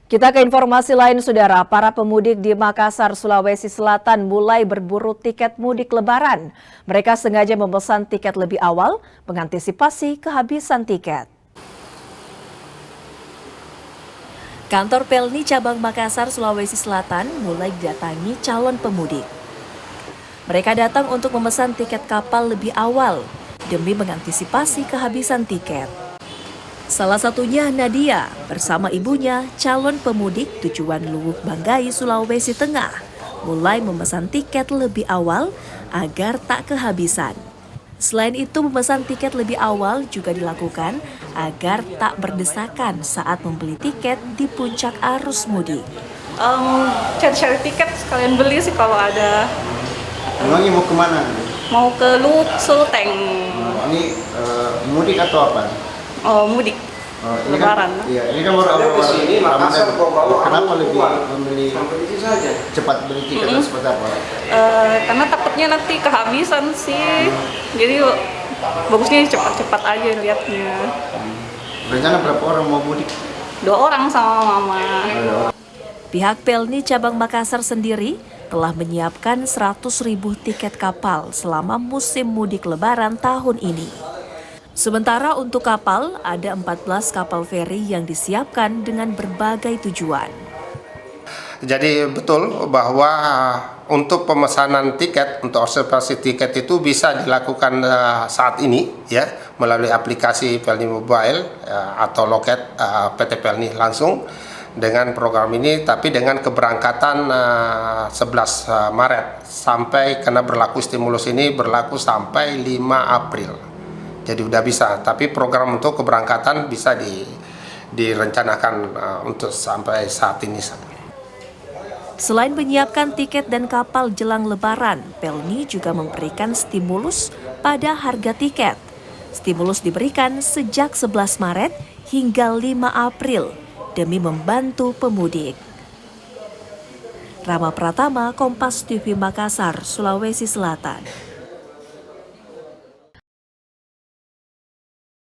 Kita ke informasi lain, Saudara. Para pemudik di Makassar, Sulawesi Selatan mulai berburu tiket mudik Lebaran. Mereka sengaja memesan tiket lebih awal, mengantisipasi kehabisan tiket. Kantor Pelni Cabang Makassar, Sulawesi Selatan mulai didatangi calon pemudik. Mereka datang untuk memesan tiket kapal lebih awal, demi mengantisipasi kehabisan tiket. Salah satunya Nadia bersama ibunya, calon pemudik tujuan Luwuk Banggai, Sulawesi Tengah, mulai memesan tiket lebih awal agar tak kehabisan. Selain itu, memesan tiket lebih awal juga dilakukan agar tak berdesakan saat membeli tiket di puncak arus mudik. Cari-cari tiket sekalian beli sih kalau ada. Emangnya mau kemana? Mau ke Luwuk Sulteng. Ini mudik atau apa? Oh, mudik. Ini Lebaran. Kan, iya, ini kan baru ke sini Makassar kok bawa. Kenapa lebih membeli cepat beli tiket seperti apa? Karena takutnya nanti kehabisan sih. Jadi bagusnya cepat-cepat aja lihatnya. Rencana berapa orang mau mudik? 2 orang sama mama. Pihak Pelni Cabang Makassar sendiri telah menyiapkan 100.000 tiket kapal selama musim mudik Lebaran tahun ini. Sementara untuk kapal, ada 14 kapal feri yang disiapkan dengan berbagai tujuan. Jadi betul bahwa untuk pemesanan tiket, untuk observasi tiket itu bisa dilakukan saat ini ya melalui aplikasi Pelni Mobile atau loket PT Pelni langsung dengan program ini, tapi dengan keberangkatan 11 Maret sampai karena berlaku stimulus ini berlaku sampai 5 April. Jadi udah bisa, tapi program untuk keberangkatan bisa direncanakan untuk sampai saat ini. Selain menyiapkan tiket dan kapal jelang Lebaran, Pelni juga memberikan stimulus pada harga tiket. Stimulus diberikan sejak 11 Maret hingga 5 April demi membantu pemudik. Rama Pratama, Kompas TV Makassar, Sulawesi Selatan.